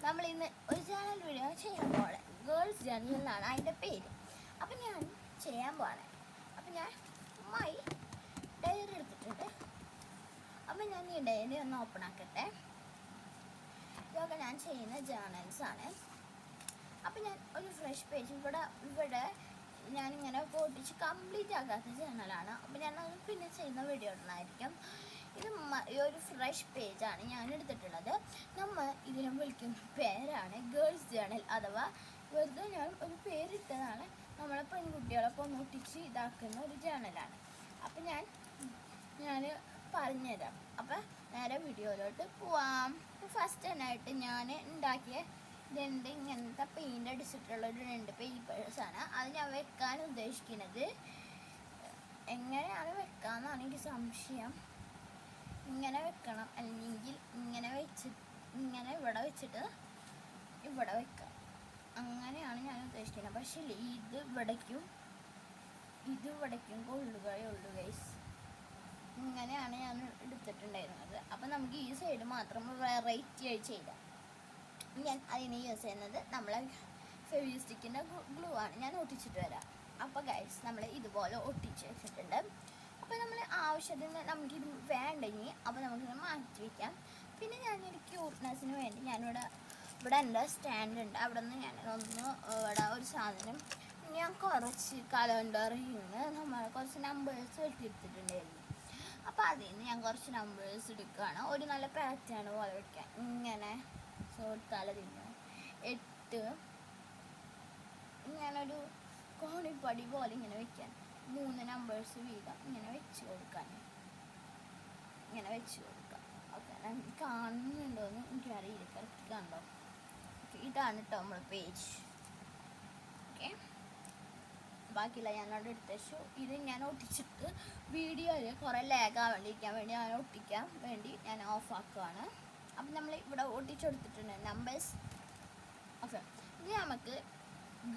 നമ്മൾ ഇന്ന് ഒരു ചാനൽ വീഡിയോ ചെയ്യാൻ പോകണേ. ഗേൾസ് ജേർണൽ എന്നാണ് അതിൻ്റെ പേര്. അപ്പം ഞാൻ ചെയ്യാൻ പോകണേ. അപ്പം ഞാൻ മൈ ഡയറി എടുത്തിട്ടുണ്ട്. അപ്പം ഞാൻ ഈ ഡയറി ഒന്ന് ഓപ്പൺ ആക്കട്ടെ. ഇതൊക്കെ ഞാൻ ചെയ്യുന്ന ജേർണൽസാണ്. അപ്പം ഞാൻ ഒരു ഫ്രഷ് പേജ് ഇവിടെ ഞാനിങ്ങനെ പൊട്ടിച്ച് കംപ്ലീറ്റ് ആക്കാത്ത ജേർണലാണ്. അപ്പം ഞാനത് പിന്നെ ചെയ്യുന്ന വീഡിയോ ഇടുന്നതായിരിക്കും. ഇത് ഒരു ഫ്രഷ് പേജാണ് ഞാൻ എടുത്തിട്ടുള്ളത്. നമ്മൾ ഇതിനെ വിളിക്കുന്ന പേരാണ് ഗേൾസ് ജേർണൽ, അഥവാ വെറുതെ ഞാൻ ഒരു പേരിട്ടതാണ്. നമ്മളെ പെൺകുട്ടികളൊക്കെ ഒന്ന് ഒട്ടിച്ച് ഇതാക്കുന്ന ഒരു ജേർണലാണ്. അപ്പം ഞാൻ പറഞ്ഞുതരാം. അപ്പം നേരെ വീഡിയോയിലോട്ട് പോവാം. ഫസ്റ്റ് തന്നെയായിട്ട് ഞാൻ ഉണ്ടാക്കിയ ഇങ്ങനത്തെ പെയിൻ്റ് അടിച്ചിട്ടുള്ള ഒരു 2 പേപ്പേഴ്സാണ്. അത് ഞാൻ വെക്കാൻ ഉദ്ദേശിക്കുന്നത്. എങ്ങനെയാണ് വെക്കാമെന്നാണ് എനിക്ക് സംശയം. ഇങ്ങനെ വെക്കണം, അല്ലെങ്കിൽ ഇങ്ങനെ ഇവിടെ വെച്ചിട്ട് ഇവിടെ വെക്കാം. അങ്ങനെയാണ് ഞാൻ ഉദ്ദേശിക്കുന്നത്. പക്ഷേ ഇത് ഇവിടേക്കും കൊള്ളുകയുള്ളൂ ഗൈസ്. ഇങ്ങനെയാണ് ഞാൻ എടുത്തിട്ടുണ്ടായിരുന്നത്. അപ്പം നമുക്ക് ഈ സൈഡ് മാത്രം വെറൈറ്റി ആയി ചെയ്യാം. ഞാൻ അതിന് യൂസ് ചെയ്യുന്നത് നമ്മളെ ഫെവിസ്റ്റിക്കിൻ്റെ ഗ്ലൂ ആണ്. ഞാൻ ഒട്ടിച്ചിട്ട് വരാം. അപ്പോൾ ഗൈസ് നമ്മൾ ഇതുപോലെ ഒട്ടിച്ച് വെച്ചിട്ടുണ്ട്. അപ്പോൾ നമ്മൾ ആവശ്യത്തിന് നമുക്കിത് വേണ്ടെങ്കിൽ അപ്പോൾ നമുക്കിത് മാറ്റി വയ്ക്കാം. പിന്നെ ഞാനൊരു ക്യൂട്ട്നെസ്സിന് വേണ്ടി ഇവിടെ എൻ്റെ സ്റ്റാൻഡ് ഉണ്ട്. അവിടെ നിന്ന് ഇവിടെ ഒരു സാധനം ഞാൻ കുറച്ച് കലണ്ടറിൽ നിന്ന് നമ്മൾ കുറച്ച് നമ്പേഴ്സ് എടുത്തിട്ടുണ്ടായിരുന്നു. അപ്പോൾ അതിൽ നിന്ന് ഞാൻ കുറച്ച് നമ്പേഴ്സ് എടുക്കുകയാണ്. ഒരു നല്ല പാറ്റേൺ പോലെ വയ്ക്കാൻ. ഇങ്ങനെ തലതിന് 8 ഇങ്ങനൊരു കോണിപ്പടി പോലെ ഇങ്ങനെ വയ്ക്കാൻ 3 നമ്പേഴ്സ് വീതം ഇങ്ങനെ വെച്ച് കൊടുക്കാം. ഓക്കെ, കാണുന്നുണ്ടോയെന്ന് എനിക്കറിയില്ല, കറക്റ്റ് കണ്ടോ. ഇതാണ് കേട്ടോ നമ്മൾ പേജ്. ഓക്കെ, ബാക്കിയുള്ള ഞാനവിടെ എടുത്ത ഷോ ഇത് ഞാൻ ഒട്ടിച്ചിട്ട് വീഡിയോയിൽ കുറേ ലാഗാവാണ്ടിരിക്കാൻ വേണ്ടി ഞാൻ ഒട്ടിക്കാൻ വേണ്ടി ഞാൻ ഓഫാക്കുകയാണ്. അപ്പം നമ്മൾ ഇവിടെ ഒട്ടിച്ചെടുത്തിട്ടുണ്ട് നമ്പേഴ്സ്. ഓക്കെ, ഇത് നമുക്ക്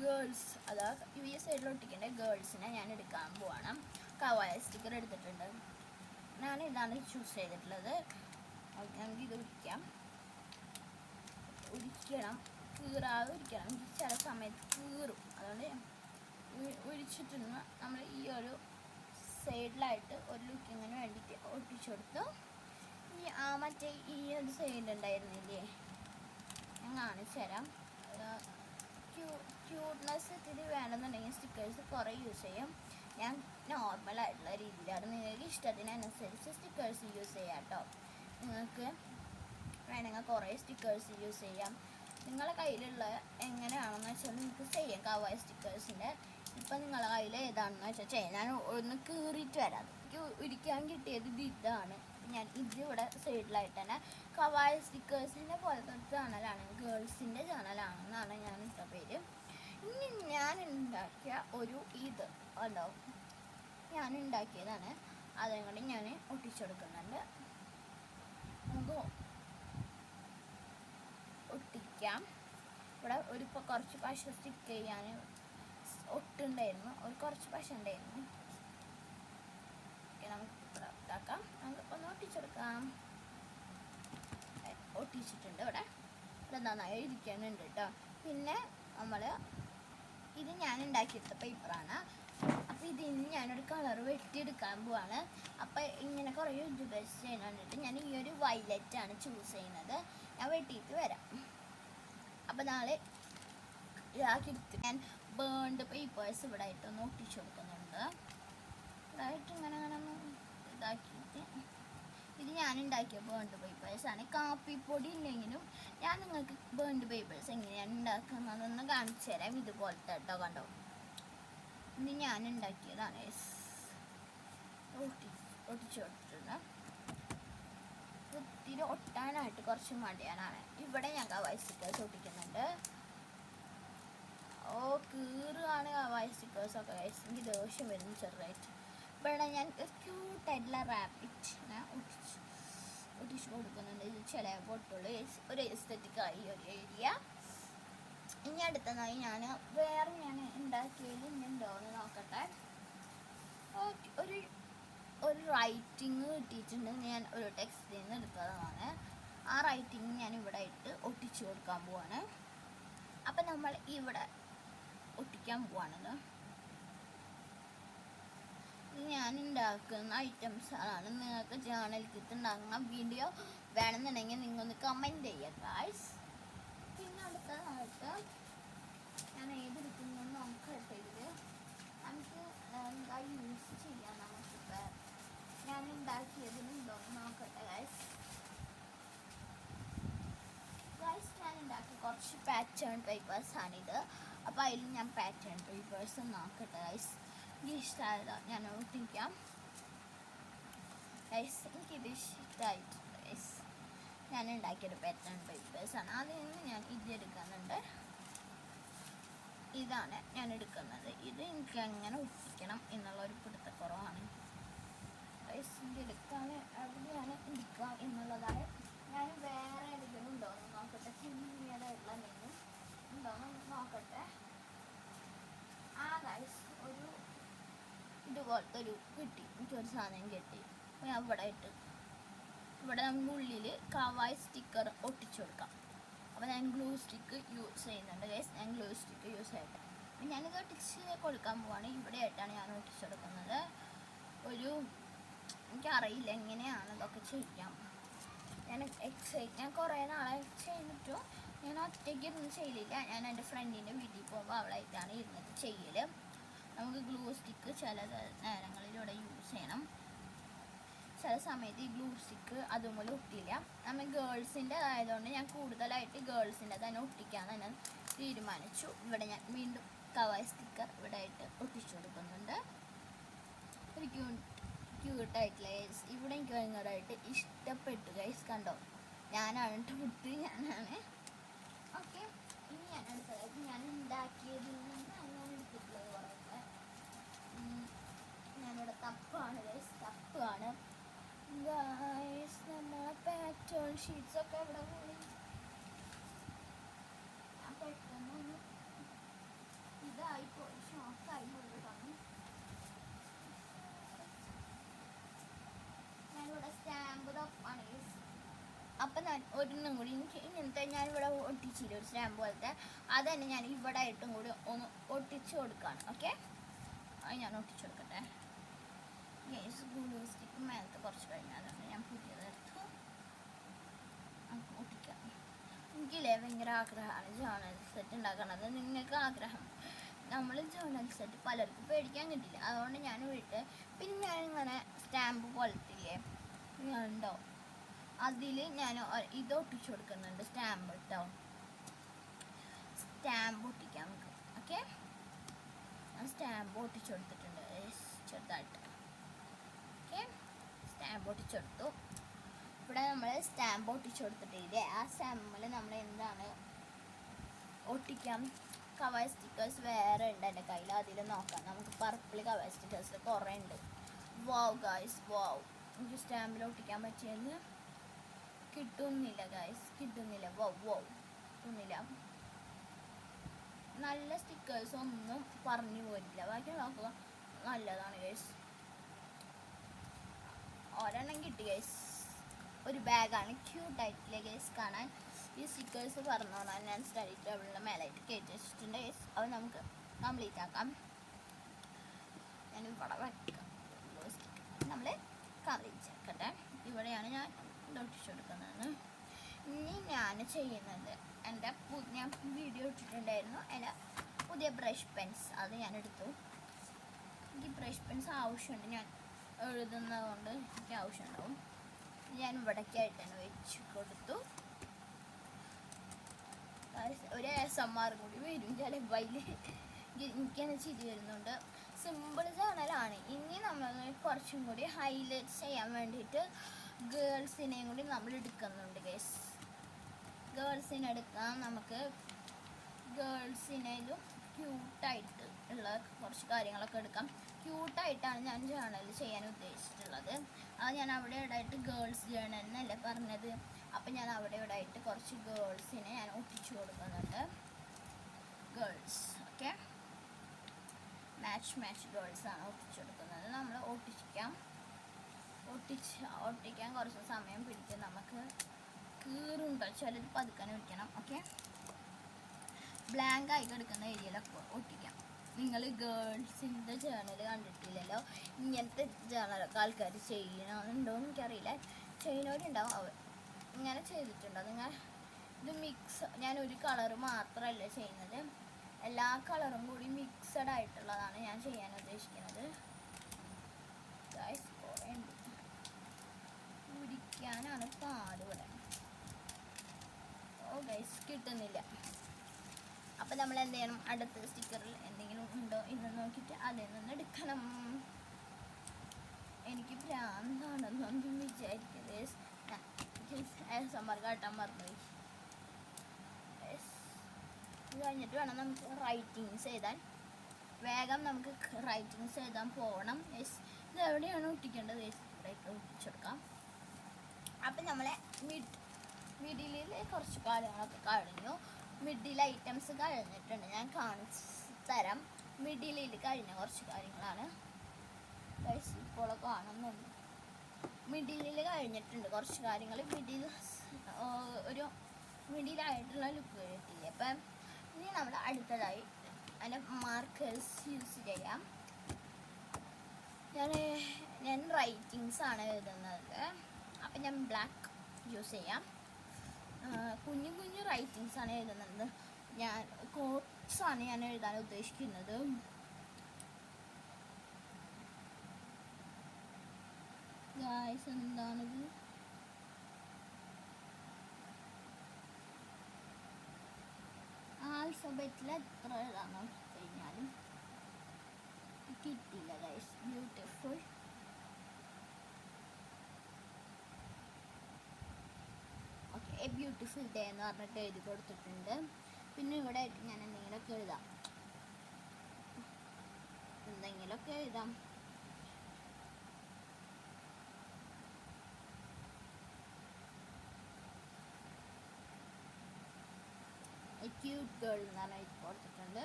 ഗേൾസ്, അതായത് ഈ സൈഡിൽ ഒട്ടിക്കേണ്ട ഗേൾസിനെ ഞാൻ എടുക്കാൻ പോവാണ്. കവായ സ്റ്റിക്കർ എടുത്തിട്ടുണ്ട്. ഞാൻ ഇതാണ് ചൂസ് ചെയ്തിട്ടുള്ളത്. നമുക്ക് ഇത് ഉരിക്കണം, കീറാതെ ഉരിക്കണം. ചില സമയത്ത് കീറും. അതുകൊണ്ട് ഉരിച്ചിട്ടുന്ന നമ്മൾ ഈ ഒരു സൈഡിലായിട്ട് ഒരു ലുക്കിങ്ങിന് വേണ്ടിയിട്ട് ഒട്ടിച്ചെടുത്തു. മറ്റേ ഈ ഒരു സൈഡ് ഉണ്ടായിരുന്നില്ലേ, ഞാൻ കാണിച്ചു തരാം. ക്യൂട്ട്നെസ് ഇത്തിരി വേണമെന്നുണ്ടെങ്കിൽ സ്റ്റിക്കേഴ്സ് കുറേ യൂസ് ചെയ്യും. ഞാൻ നോർമലായിട്ടുള്ള രീതിയിലാണ്. നിങ്ങൾക്ക് ഇഷ്ടത്തിനനുസരിച്ച് സ്റ്റിക്കേഴ്സ് യൂസ് ചെയ്യാം കേട്ടോ. നിങ്ങൾക്ക് വേണമെങ്കിൽ കുറേ സ്റ്റിക്കേഴ്സ് യൂസ് ചെയ്യാം. നിങ്ങളുടെ കയ്യിലുള്ള എങ്ങനെയാണെന്ന് വെച്ചാൽ നിങ്ങൾക്ക് ചെയ്യാം. കവായ സ്റ്റിക്കേഴ്സിൻ്റെ ഇപ്പം നിങ്ങളുടെ കയ്യിൽ ഏതാണെന്ന് വെച്ചാൽ ചെയ്യാം. ഞാൻ ഒന്ന് കീറിയിട്ട് വരാം. എനിക്ക് ഒരിക്കാൻ കിട്ടിയത് ഇതാണ്. ഞാൻ ഇതിവിടെ സൈഡിലായിട്ട് തന്നെ കവായ സ്റ്റിക്കേഴ്സിൻ്റെ പോലത്തെ ചാനലാണ്, ഗേൾസിൻ്റെ ചാനലാണെന്നാണ് ഞാൻ ഇട്ട പേര്. ഇനി ഞാൻ ഉണ്ടാക്കിയ ഒരു ഇത് ഉണ്ടോ, ഞാൻ ഉണ്ടാക്കിയതാണ്. അതും കൂടി ഞാൻ ഒട്ടിച്ചെടുക്കുന്നുണ്ട്. നമുക്ക് ഒട്ടിക്കാം. ഇവിടെ കുറച്ച് പശ സ്റ്റിക്ക് ചെയ്യാൻ ഒട്ടുണ്ടായിരുന്നു, കുറച്ച് പശ ഉണ്ടായിരുന്നു. നമുക്ക് ഇവിടെ ഇതാക്കാം. നമുക്ക് ഒന്ന് ഒട്ടിച്ചെടുക്കാം. ഒട്ടിച്ചിട്ടുണ്ട്. ഇവിടെ നന്നായി ഇരിക്കുന്നുണ്ട് കേട്ടോ. പിന്നെ ഇത് ഞാൻ ഉണ്ടാക്കിയെടുത്ത പേപ്പറാണ്. അപ്പോൾ ഇതിന് ഞാനൊരു കളർ വെട്ടിയെടുക്കാൻ പോവാണ്. അപ്പോൾ ഇങ്ങനെ കുറേ യൂട്യൂബേഴ്സ് ചെയ്യുന്നുണ്ട്. ഞാൻ ഈ ഒരു വയലറ്റാണ് ചൂസ് ചെയ്യുന്നത്. ഞാൻ വെട്ടിയിട്ട് വരാം. അപ്പോൾ നാളെ ഇതാക്കിയെടുത്ത് ഞാൻ ബേൺഡ് പേപ്പേഴ്സ് ഇവിടെ ആയിട്ടൊന്ന് ഒട്ടിച്ചു കൊടുക്കുന്നുണ്ട്. ഇതായിട്ട് ഇങ്ങനെ ഒന്ന് ഇതാക്കിയിട്ട് ഇത് ഞാൻ ഉണ്ടാക്കിയ ബേൺഡ് പേപ്പേഴ്സാണ്. കാപ്പിപ്പൊടി ഇല്ലെങ്കിലും ഞാൻ നിങ്ങൾക്ക് ബേൺഡ് പേപ്പേഴ്സ് എങ്ങനെയാണ് ഉണ്ടാക്കുന്നതെന്ന് കാണിച്ചു തരാം. ഇതുപോലത്തെ കേട്ടോ, കണ്ടോ. ഇത് ഞാൻ ഉണ്ടാക്കിയതാണ്. ഒട്ടിച്ചു കൊടുത്തിട്ടുണ്ട്. ഒത്തിരി ഒട്ടാനായിട്ട് കുറച്ച് മടിയാനാണ്. ഇവിടെ ഞാൻ കവായ സ്റ്റിക്കേഴ്സ് ഒട്ടിക്കുന്നുണ്ട്. കീറുകയാണ് കവായ സ്റ്റിക്കേഴ്സൊക്കെ. എനിക്ക് ദേഷ്യം വരുന്നു ചെറുതായിട്ട്. ഇവിടെ ഞാൻ ക്യൂട്ടായിട്ടുള്ള റാബിറ്റിനെ ഒട്ടിച്ച് കൊടുക്കുന്നുണ്ട്. ഇത് ചില പൊട്ടുള്ളൂ. ഒരു എസ്തെറ്റിക്കായി ഒരു ഏരിയ. ഇനി അടുത്തതായി ഞാൻ ഉണ്ടാക്കിയതിൽ ഉണ്ടോ എന്ന് നോക്കട്ടെ. ഒരു റൈറ്റിങ് കിട്ടിയിട്ടുണ്ട്. ഞാൻ ഒരു ടെക്സ്റ്റിൽ നിന്ന് എടുത്തതാണ്. ആ റൈറ്റിങ് ഞാൻ ഇവിടെ ഇട്ട് ഒട്ടിച്ചു ഒട്ടിച്ചു കൊടുക്കാൻ പോവാണ്. അപ്പം നമ്മൾ ഇവിടെ ഒട്ടിക്കാൻ പോവാണത്. ഞാൻ ഉണ്ടാക്കുന്ന ഐറ്റംസാണ്. നിങ്ങൾക്ക് ജേണൽ കിറ്റ് ഉണ്ടാക്കുന്ന വീഡിയോ വേണമെന്നുണ്ടെങ്കിൽ നിങ്ങളൊന്ന് കമൻറ്റ് ചെയ്യുക ഗായ്സ്. പിന്നെ അടുത്തതായിട്ട് ഞാൻ ഏതെടുക്കുന്നു നോക്കട്ടെ. ഇതിൽ നമുക്ക് എന്താ യൂസ് ചെയ്യാൻ നമുക്കിപ്പോൾ ഞാൻ ഉണ്ടാക്കിയതിനുണ്ടോ നോക്കട്ടെ ഗായ്സ്. ഞാൻ ഉണ്ടാക്കിയ കുറച്ച് പാറ്റേൺ പേപ്പേഴ്സാണിത്. അപ്പോൾ അതിൽ ഞാൻ പാറ്റേൺ പേപ്പേഴ്സ് നോക്കട്ടെ ഗായ്സ്. എനിക്ക് ഇഷ്ടമായത് ഞാൻ ഒട്ടിക്കാം ഗൈസ്. എനിക്കിത് ഇഷ്ടമായിട്ടുണ്ട് ഗൈസ്. ഞാൻ ഉണ്ടാക്കിയൊരു പാറ്റേൺ പേപ്പേഴ്സാണ്. അതിൽ നിന്ന് ഞാൻ ഇതെടുക്കുന്നുണ്ട്. ഇതാണ് ഞാൻ എടുക്കുന്നത്. ഇത് എനിക്ക് എങ്ങനെ ഒട്ടിക്കണം എന്നുള്ളൊരു പിടുത്തക്കുറവാണ് ഗൈസ്. എനിക്ക് എടുക്കാൻ എവിടെയാണ് എടുക്കുക എന്നുള്ളതാണ്. ഞാൻ വേറെ ഏതെങ്കിലും ഉണ്ടോയെന്ന് നോക്കട്ടെ. ചെറിയതായിട്ടുള്ള എന്തെങ്കിലും ഉണ്ടോയെന്ന് നോക്കട്ടെ. ഗൈസ് ഒരു ഇതുപോലത്തെ ഒരു കിട്ടി. എനിക്കൊരു സാധനം കിട്ടി. അപ്പോൾ ഞാൻ ഇവിടെ ഇട്ട് ഇവിടെ നമുക്ക് ഉള്ളിൽ കവായ് സ്റ്റിക്കർ ഒട്ടിച്ചു കൊടുക്കാം. അപ്പോൾ ഞാൻ ഗ്ലൂ സ്റ്റിക്ക് യൂസ് ചെയ്യുന്നുണ്ട് ഗൈസ്. ഞാൻ ഗ്ലൂ സ്റ്റിക്ക് യൂസ് ചെയ്യട്ടെ. അപ്പം ഞാനിത് ഒട്ടിച്ച് കൊടുക്കാൻ പോവാണ്. ഇവിടെ ആയിട്ടാണ് ഞാൻ ഒട്ടിച്ചു കൊടുക്കുന്നത്. എനിക്കറിയില്ല എങ്ങനെയാണ് ഇതൊക്കെ ചെയ്യാം. ഞാൻ കുറേ നാളെ ചെയ്തിട്ടു. ഞാൻ ഒറ്റയ്ക്ക് ഇരുന്ന് ചെയ്യലില്ല. ഞാൻ എൻ്റെ ഫ്രണ്ടിൻ്റെ വീട്ടിൽ പോകുമ്പോൾ അവളായിട്ടാണ് ഇരുന്നിട്ട് ചെയ്യൽ. നമുക്ക് ഗ്ലൂ സ്റ്റിക്ക് ചില നേരങ്ങളിലൂടെ യൂസ് ചെയ്യണം. ചില സമയത്ത് ഈ ഗ്ലൂ സ്റ്റിക്ക് അതുപോലെ ഒട്ടില്ല. നമ്മൾ ഗേൾസിൻ്റെ ആയതുകൊണ്ട് ഞാൻ കൂടുതലായിട്ട് ഗേൾസിൻ്റെ തന്നെ ഒട്ടിക്കാൻ തന്നെ തീരുമാനിച്ചു. ഇവിടെ ഞാൻ വീണ്ടും കവായ് സ്റ്റിക്കർ ഇവിടെ ആയിട്ട് ഒട്ടിച്ചു കൊടുക്കുന്നുണ്ട്. ഒരു ക്യൂട്ടായിട്ടുള്ള ഗൈസ്. ഇവിടെ എനിക്ക് ഭയങ്കരമായിട്ട് ഇഷ്ടപ്പെട്ടു ഗൈസ്. കണ്ടോ, ഞാനാണ് ടൂട്ട്, ഞാനാണ്. ഓക്കെ, ഇനി ഞാൻ അടുത്തതായിട്ട് ഞാൻ ഉണ്ടാക്കിയതിൽ നിന്നാണ് ഞാൻ എടുത്തിട്ടുള്ളത്. കുറേയൊക്കെ ഞാനിവിടെ തപ്പാണ് ഗൈസ്, തപ്പാണ് ഗൈസ്. നമ്മളെ പാറ്റേൺ ഷീറ്റ്സൊക്കെ ഇവിടെ പോയി. ഞാൻ പെട്ടെന്നൊന്ന് ഇതായിപ്പോയി, ഷോക്കായി പോയി തന്നു. ഞാനിവിടെ സ്റ്റാമ്പ് തപ്പാണ് ഗൈസ്. അപ്പം ഞാൻ ഒരെണ്ണം കൂടി ഇങ്ങനത്തെ ഞാനിവിടെ ഒട്ടിച്ചില്ല, ഒരു സ്റ്റാമ്പ് പോലത്തെ. അത് തന്നെ ഞാൻ ഇവിടെ ആയിട്ടും കൂടി ഒന്ന് ഒട്ടിച്ചു കൊടുക്കുകയാണ്. ഓക്കെ, അത് ഞാൻ ഒട്ടിച്ചു കൊടുക്കട്ടെ ഗൈസ്. ഗ്ലൂ സ്റ്റിക്ക് മേലത്തെ കുറച്ച് കഴിഞ്ഞാലാണ് ഞാൻ പുതിയതെടുത്തു ഒട്ടിക്കാം. എനിക്കില്ലേ ഭയങ്കര ആഗ്രഹമാണ് ജേണൽ സെറ്റ് ഉണ്ടാക്കണത്. നിങ്ങൾക്ക് ആഗ്രഹം, നമ്മൾ ജേണൽ സെറ്റ് പലർക്കും പേടിക്കാൻ കിട്ടില്ല. അതുകൊണ്ട് ഞാൻ വീട്ടിൽ പിന്നെ ഞാനിങ്ങനെ സ്റ്റാമ്പ് പോലത്തില്ലേ ഉണ്ടോ, അതിൽ ഞാൻ ഇത് ഒട്ടിച്ചു കൊടുക്കുന്നുണ്ട്. സ്റ്റാമ്പ് കേട്ടോ, സ്റ്റാമ്പ് ഒട്ടിക്കാം നമുക്ക്. ഓക്കെ, ഞാൻ സ്റ്റാമ്പ് ഒട്ടിച്ചു കൊടുത്തിട്ടുണ്ട് ചെറുതായിട്ട്. ഓക്കെ, സ്റ്റാമ്പ് ഒട്ടിച്ചെടുത്തു. ഇവിടെ നമ്മൾ സ്റ്റാമ്പ് ഒട്ടിച്ചു കൊടുത്തിട്ടില്ലേ, ആ സ്റ്റാമ്പിൽ നമ്മൾ എന്താണ് ഒട്ടിക്കാം. കവായ് സ്റ്റിക്കേഴ്സ് വേറെ ഉണ്ട് എൻ്റെ കയ്യിൽ, അതിൽ നോക്കാം. നമുക്ക് പർപ്പിൾ കവായ് സ്റ്റിക്കേഴ്സ് കുറേ ഉണ്ട്. വാവ് ഗായ്സ്, വാവ്. എനിക്ക് സ്റ്റാമ്പിൽ ഒട്ടിക്കാൻ പറ്റിയെന്ന് കിട്ടുന്നില്ല ഗായ്സ്, കിട്ടുന്നില്ല. വാവ് വാവ്, കിട്ടുന്നില്ല. നല്ല സ്റ്റിക്കേഴ്സ് ഒന്നും പറഞ്ഞു പോരില്ല. ബാക്കി നോക്കുക, നല്ലതാണ് ഗൈസ്. ഒരെണ്ണം കിട്ടി ഗൈസ്. ഒരു ബാഗാണ്, ക്യൂട്ടായിട്ടില്ല ഗൈസ് കാണാൻ. ഈ സ്റ്റിക്കേഴ്സ് പറഞ്ഞോളാം ഞാൻ സ്റ്റഡി ടേബിളിൻ്റെ മേലായിട്ട് കയറ്റി വെച്ചിട്ടുണ്ട് ഗൈസ്. അത് നമുക്ക് കംപ്ലീറ്റ് ആക്കാം. ഞാൻ ഇവിടെ വെക്കാം. നമ്മൾ കംപ്ലീറ്റ് ആക്കട്ടെ. ഇവിടെയാണ് ഞാൻ ഒട്ടിച്ചു കൊടുക്കുന്നത്. ഇനി ഞാൻ ചെയ്യുന്നത് ഞാൻ വീഡിയോ ഇട്ടിട്ടുണ്ടായിരുന്നു എൻ്റെ പുതിയ ബ്രഷ് പെൻസ്. അത് ഞാൻ എടുത്തു. എനിക്ക് ബ്രഷ് പെൻസ് ആവശ്യമുണ്ട്, ഞാൻ എഴുതുന്നത് കൊണ്ട് എനിക്ക് ആവശ്യമുണ്ടാവും. ഞാൻ ഇവിടേക്കായിട്ട് തന്നെ വെച്ച് കൊടുത്തു. ഒരു ASMR കൂടി വരും ചിലപ്പോൾ. എനിക്കെന്നെ ചിരി വരുന്നുണ്ട്. സിമ്പിൾ ചാനലാണ്. ഇനി നമ്മൾ കുറച്ചും കൂടി ഹൈലൈറ്റ് ചെയ്യാൻ വേണ്ടിയിട്ട് ഗേൾസിനെയും കൂടി നമ്മൾ എടുക്കുന്നുണ്ട് ഗൈസ്. ഗേൾസിനെ എടുക്കാം. നമുക്ക് ഗേൾസിനേലും ക്യൂട്ടായിട്ട് ഉള്ള കുറച്ച് കാര്യങ്ങളൊക്കെ എടുക്കാം. ക്യൂട്ടായിട്ടാണ് ഞാൻ ജേണൽ ചെയ്യാൻ ഉദ്ദേശിച്ചിട്ടുള്ളത്. അത് ഞാൻ അവിടെ ഇവിടെയായിട്ട് ഗേൾസ് ജേണൽ എന്നല്ലേ പറഞ്ഞത്. അപ്പം ഞാൻ അവിടെ ഇവിടെയായിട്ട് കുറച്ച് ഗേൾസിനെ ഞാൻ ഒട്ടിച്ചു കൊടുക്കുന്നുണ്ട്. ഗേൾസ്, ഓക്കെ, മാച്ച് ഗേൾസാണ് ഒട്ടിച്ചു കൊടുക്കുന്നത്. നമ്മൾ ഒട്ടിക്കാൻ കുറച്ച് സമയം പിടിക്കും. നമുക്ക് കീറുണ്ടോ ചിലത് പതുക്കാനും വെക്കണം. ഓക്കെ, ബ്ലാങ്ക് ആയി കിടക്കുന്ന ഏരിയയിലൊക്കെ ഒട്ടിക്കാം. നിങ്ങൾ ഗേൾസിൻ്റെ ജേണൽ കണ്ടിട്ടില്ലല്ലോ, ഇങ്ങനത്തെ ജേണലൊക്കെ ആൾക്കാർ ചെയ്യണമെന്നുണ്ടോ എന്ന് എനിക്കറിയില്ല. ചെയ്യുന്നവരുണ്ടാവും. അവർ ഇങ്ങനെ ചെയ്തിട്ടുണ്ടോ നിങ്ങൾ? ഇത് മിക്സ്, ഞാൻ ഒരു കളർ മാത്രമല്ല ചെയ്യുന്നത്, എല്ലാ കളറും കൂടി മിക്സഡ് ആയിട്ടുള്ളതാണ് ഞാൻ ചെയ്യാൻ ഉദ്ദേശിക്കുന്നത്. ഉരിക്കാനാണ് പാട് ഇവിടെ. ഓ ഗൈസ്, കിട്ടുന്നില്ല. അപ്പം നമ്മൾ എന്ത് ചെയ്യണം, അടുത്ത സ്റ്റിക്കറിൽ എന്തെങ്കിലും ഉണ്ടോ എന്ന് നോക്കിയിട്ട് അതിൽ നിന്ന് എടുക്കണം. എനിക്ക് ഭ്രാന്താണെന്നൊന്നും വിചാരിക്കരുത്. കാട്ടാൻ മറന്നുപോയി. ഇത് കഴിഞ്ഞിട്ട് വേണം നമുക്ക് റൈറ്റിങ്സ് എഴുതാൻ. വേഗം നമുക്ക് റൈറ്റിങ്സ് എഴുതാൻ പോകണം. ഇത് എവിടെയാണ് ഒട്ടിക്കേണ്ടത്? ഇവിടേക്ക് ഒട്ടിച്ചെടുക്കാം. അപ്പം നമ്മളെ മിഡിലിൽ കുറച്ച് കാര്യങ്ങളൊക്കെ കഴിഞ്ഞു. മിഡിൽ ഐറ്റംസ് കഴിഞ്ഞിട്ടുണ്ട്, ഞാൻ കാണിച്ച് തരാം. മിഡിലിൽ കഴിഞ്ഞ കുറച്ച് കാര്യങ്ങളാണ് ഇപ്പോൾ കാണുന്നുണ്ട്. മിഡിലിൽ കഴിഞ്ഞിട്ടുണ്ട് കുറച്ച് കാര്യങ്ങൾ. ഒരു മിഡിലായിട്ടുള്ള ലുക്ക് കിട്ടില്ലേ. അപ്പം ഇനി നമ്മൾ അടുത്തതായി അതിൻ്റെ മാർക്കേഴ്സ് യൂസ് ചെയ്യാം. ഞാൻ റൈറ്റിങ്സ് ആണ് എഴുതുന്നത്. അപ്പം ഞാൻ ബ്ലാക്ക് യൂസ് ചെയ്യാം. കുഞ്ഞു കുഞ്ഞു റൈറ്റിങ്സ് ആണ് എഴുതുന്നത്. ഞാൻ കോട്ട്സ് ആണ് ഞാൻ എഴുതാൻ ഉദ്ദേശിക്കുന്നത്. ഗായ്സ്, എന്താണിത്? ആൽഫബറ്റിൽ എത്ര എഴുതാന്ന് കഴിഞ്ഞാലും കിട്ടിയില്ല guys. Beautiful. Okay, A beautiful day എന്ന് പറഞ്ഞിട്ട് എഴുതി കൊടുത്തിട്ടുണ്ട്. പിന്നെ ഇവിടെ ആയിട്ട് ഞാൻ എന്തെങ്കിലുമൊക്കെ എഴുതാം. ക്യൂട്ട് ഗേൾ എന്നാണ് എഴുതി കൊടുത്തിട്ടുണ്ട്.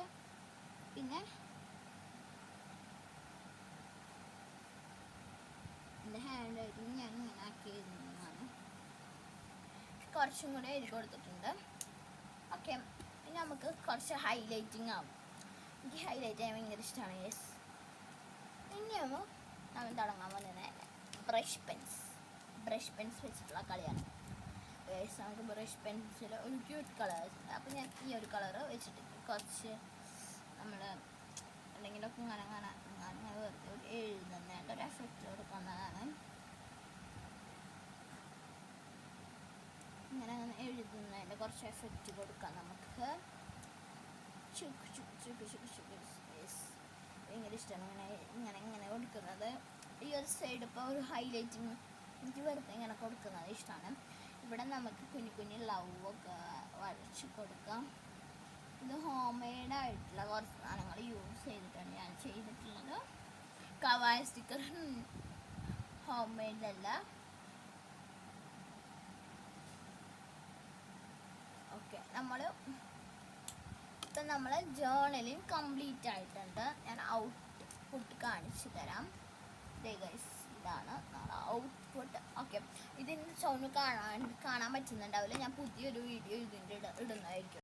പിന്നെ എൻ്റെ ഹാൻഡ് റൈറ്റിങ് ഞാൻ ഇങ്ങനെ ആക്കി എഴുതുന്നതാണ്. കുറച്ചും കൂടെ എഴുതി കൊടുത്തിട്ടുണ്ട്. ഓക്കെ, പിന്നെ നമുക്ക് കുറച്ച് ഹൈലൈറ്റിങ് ആവും. എനിക്ക് ഹൈലൈറ്റ് ചെയ്യാൻ ഭയങ്കര ഇഷ്ടമാണ്. യെസ്, ഇനിയാകുമ്പോൾ നമ്മൾ തുടങ്ങാൻ പോകുന്നത് ബ്രഷ് പെൻസ് വെച്ചിട്ടുള്ള കളിയാണ്. നമുക്ക് ബ്രഷ് പെൻസിൽ ഒരു ക്യൂട്ട് കളർ വെച്ചിട്ടുണ്ട്. അപ്പോൾ ഞാൻ ഈ ഒരു കളറ് വെച്ചിട്ട് കുറച്ച് നമ്മൾ എന്തെങ്കിലുമൊക്കെ ഇങ്ങനെ വെറുതെ എഴുതുന്നതിൻ്റെ ഒരു എഫക്റ്റ് കൊടുക്കുന്നതാണ്. ഇങ്ങനെ എഴുതുന്നതിൻ്റെ കുറച്ച് എഫക്റ്റ് കൊടുക്കാം നമുക്ക്. ഭയങ്കര ഇഷ്ടമാണ് ഇങ്ങനെ കൊടുക്കുന്നത്. ഈ ഒരു സൈഡ് ഇപ്പോൾ ഒരു ഹൈലൈറ്റിങ് എനിക്ക് വെറുതെ ഇങ്ങനെ കൊടുക്കുന്നത് ഇഷ്ടമാണ്. ഇവിടെ നമുക്ക് കുഞ്ഞു കുഞ്ഞു ലവൊക്കെ വരച്ച് കൊടുക്കാം. ഇത് ഹോം മെയ്ഡ് ആയിട്ടുള്ള കുറച്ച് സാധനങ്ങൾ യൂസ് ചെയ്തിട്ടാണ് ഞാൻ ചെയ്തിട്ടുള്ളത്. കവായ സ്റ്റിക്കർ ഹോം മെയ്ഡ് അല്ല. ഓക്കെ, ഇപ്പം നമ്മൾ ജേർണലിങ് കംപ്ലീറ്റ് ആയിട്ടുണ്ട്. ഞാൻ ഔട്ട്പുട്ട് കാണിച്ചു തരാം. ഗൈസ്, ഇതാണ് ഔട്ട്പുട്ട്. ഓക്കെ, ഇതിൻ്റെ സൗണ്ട് കാണാൻ പറ്റുന്നുണ്ടാവില്ല. ഞാൻ പുതിയൊരു വീഡിയോ ഇതിൻ്റെ ഇടുന്നതായിരിക്കും.